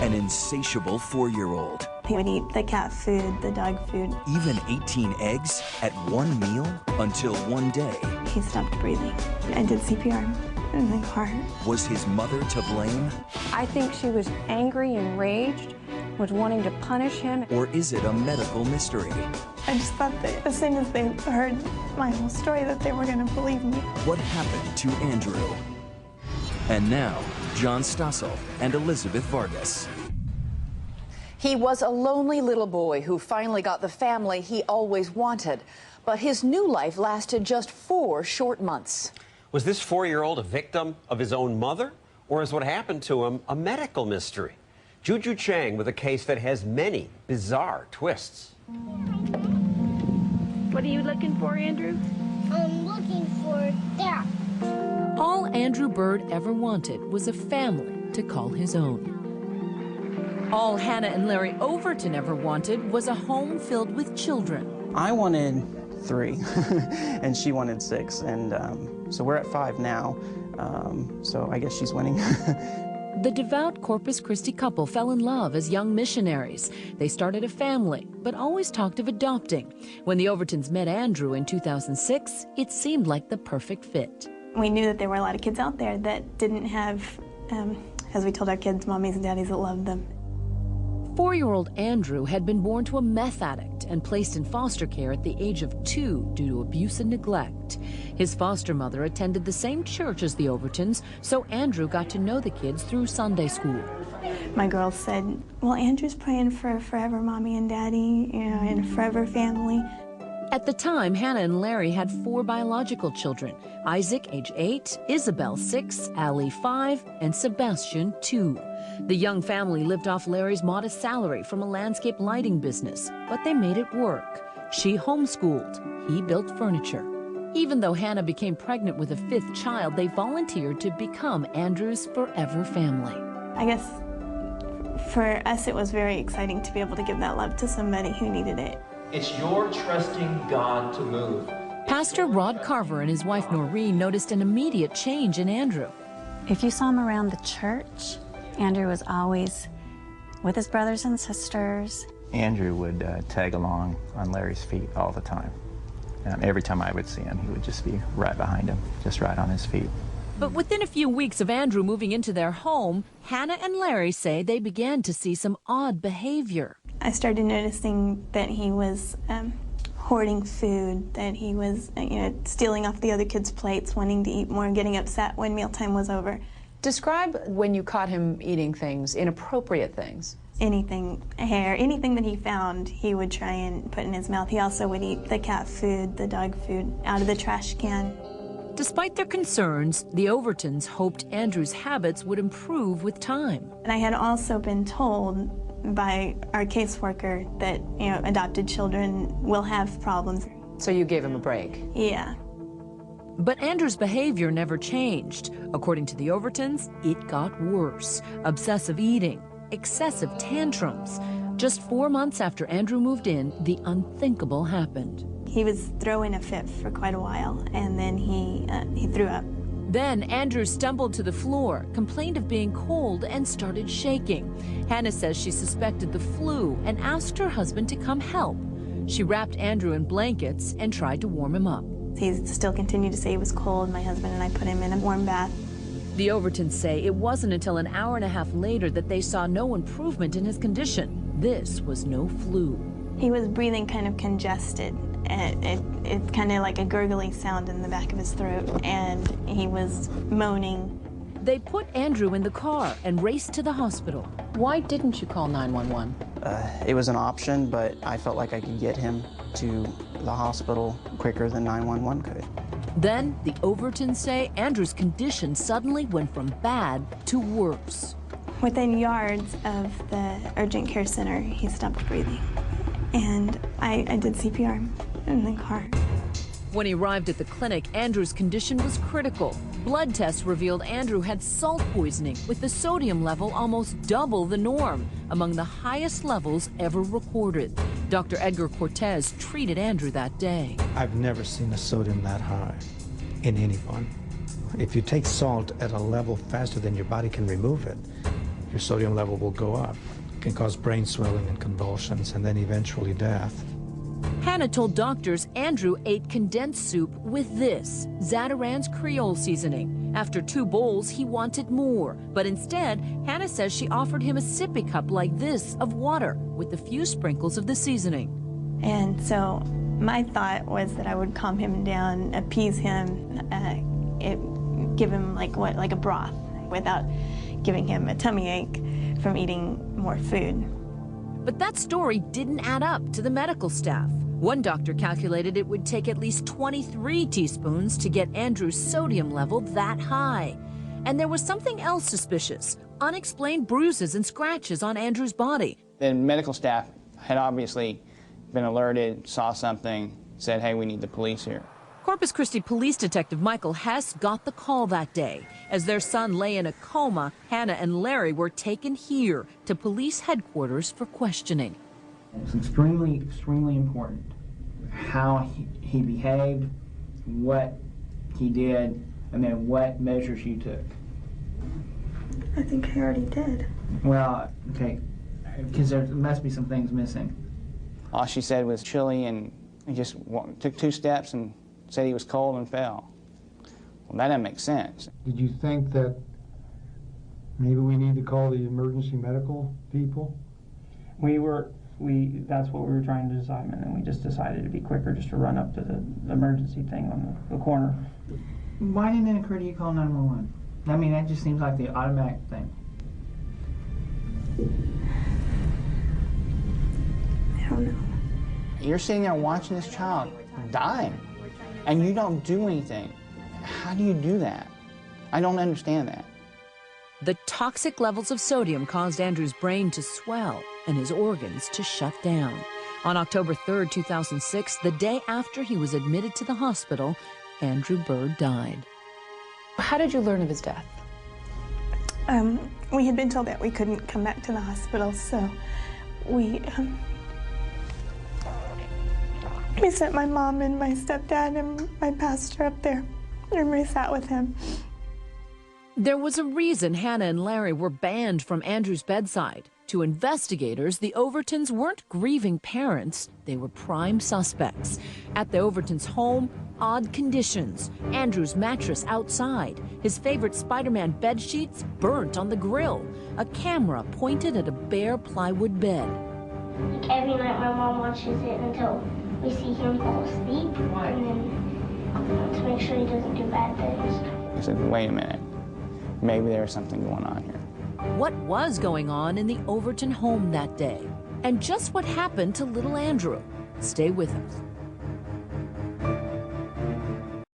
an insatiable 4-year-old. He would eat the cat food, the dog food. Even 18 eggs at one meal until one day. He stopped breathing. I did CPR in the car. Was his mother to blame? I think she was angry, enraged, was wanting to punish him. Or is it a medical mystery? I just thought that as soon as they heard my whole story that they were going to believe me. What happened to Andrew? And now, John Stossel and Elizabeth Vargas. He was a lonely little boy who finally got the family he always wanted. But his new life lasted just 4 short months. Was this 4-year-old a victim of his own mother? Or is what happened to him a medical mystery? Juju Chang with a case that has many bizarre twists. What are you looking for, Andrew? I'm looking for that. All Andrew Bird ever wanted was a family to call his own. All Hannah and Larry Overton ever wanted was a home filled with children. I wanted 3, and she wanted 6, and so we're at 5 now, so I guess she's winning. The devout Corpus Christi couple fell in love as young missionaries. They started a family, but always talked of adopting. When the Overtons met Andrew in 2006, it seemed like the perfect fit. We knew that there were a lot of kids out there that didn't have, as we told our kids, mommies and daddies that loved them. 4-year-old Andrew had been born to a meth addict and placed in foster care at the age of 2 due to abuse and neglect. His foster mother attended the same church as the Overtons, so Andrew got to know the kids through Sunday school. My girls said, well, Andrew's praying for a forever mommy and daddy, you know, and a forever family. At the time, Hannah and Larry had 4 biological children: Isaac, age 8, Isabel, 6, Allie, 5, and Sebastian, 2. The young family lived off Larry's modest salary from a landscape lighting business, but they made it work. She homeschooled. He built furniture. Even though Hannah became pregnant with a 5th child, they volunteered to become Andrew's forever family. I guess for us, it was very exciting to be able to give that love to somebody who needed it. It's your trusting God to move. Pastor Rod Carver and his wife Noreen noticed an immediate change in Andrew. If you saw him around the church, Andrew was always with his brothers and sisters. Andrew would tag along on Larry's feet all the time. And every time I would see him, he would just be right behind him, just right on his feet. But within a few weeks of Andrew moving into their home, Hannah and Larry say they began to see some odd behavior. I started noticing that he was hoarding food, that he was stealing off the other kids' plates, wanting to eat more, and getting upset when mealtime was over. Describe when you caught him eating things, inappropriate things. Anything, hair, anything that he found, he would try and put in his mouth. He also would eat the cat food, the dog food, out of the trash can. Despite their concerns, the Overtons hoped Andrew's habits would improve with time. And I had also been told by our caseworker that, adopted children will have problems. So you gave him a break? Yeah. But Andrew's behavior never changed. According to the Overtons, it got worse. Obsessive eating, excessive tantrums. Just 4 months after Andrew moved in, the unthinkable happened. He was throwing a fit for quite a while, and then he threw up. Then Andrew stumbled to the floor, complained of being cold, and started shaking. Hannah says she suspected the flu and asked her husband to come help. She wrapped Andrew in blankets and tried to warm him up. He still continued to say he was cold. My husband and I put him in a warm bath. The Overtons say it wasn't until an hour and a half later that they saw no improvement in his condition. This was no flu. He was breathing kind of congested. It's kind of like a gurgly sound in the back of his throat, and he was moaning. They put Andrew in the car and raced to the hospital. Why didn't you call 911? It was an option, but I felt like I could get him to the hospital quicker than 911 could. Then, the Overtons say Andrew's condition suddenly went from bad to worse. Within yards of the urgent care center, he stopped breathing. And I did CPR in the car. When he arrived at the clinic, Andrew's condition was critical. Blood tests revealed Andrew had salt poisoning, with the sodium level almost double the norm, among the highest levels ever recorded. Dr. Edgar Cortez treated Andrew that day. I've never seen a sodium that high in anyone. If you take salt at a level faster than your body can remove it, your sodium level will go up. It can cause brain swelling and convulsions, and then eventually death. Hannah told doctors Andrew ate condensed soup with this, Zatarain's Creole seasoning. After 2 bowls, he wanted more. But instead, Hannah says she offered him a sippy cup like this of water with a few sprinkles of the seasoning. And so my thought was that I would calm him down, appease him, give him like a broth without giving him a tummy ache from eating more food. But that story didn't add up to the medical staff. One doctor calculated it would take at least 23 teaspoons to get Andrew's sodium level that high. And there was something else suspicious, unexplained bruises and scratches on Andrew's body. The medical staff had obviously been alerted, saw something, said, hey, we need the police here. Corpus Christi Police Detective Michael Hess got the call that day. As their son lay in a coma, Hannah and Larry were taken here to police headquarters for questioning. It's extremely, extremely important how he behaved, what he did, and then what measures you took. I think I already did. Well, okay, because there must be some things missing. All she said was chilly, and he just took 2 steps and said he was cold and fell. Well, that doesn't make sense. Did you think that maybe we need to call the emergency medical people? That's what we were trying to decide, and then we just decided it'd be quicker just to run up to the emergency thing on the corner. Why didn't it occur to you to call 911? I mean, that just seems like the automatic thing. I don't know. You're sitting there watching this child dying, and you don't do anything. How do you do that? I don't understand that. The toxic levels of sodium caused Andrew's brain to swell and his organs to shut down. On October 3rd, 2006, the day after he was admitted to the hospital, Andrew Bird died. How did you learn of his death? We had been told that we couldn't come back to the hospital, so we sent my mom and my stepdad and my pastor up there, and we sat with him. There was a reason Hannah and Larry were banned from Andrew's bedside. To investigators, the Overtons weren't grieving parents, they were prime suspects. At the Overtons' home, odd conditions. Andrew's mattress outside, his favorite Spider-Man bed sheets burnt on the grill, a camera pointed at a bare plywood bed. Like every night my mom watches it until we see him fall asleep, and then to make sure he doesn't do bad things. I said, wait a minute. Maybe there's something going on here. What was going on in the Overton home that day? And just what happened to little Andrew? Stay with us.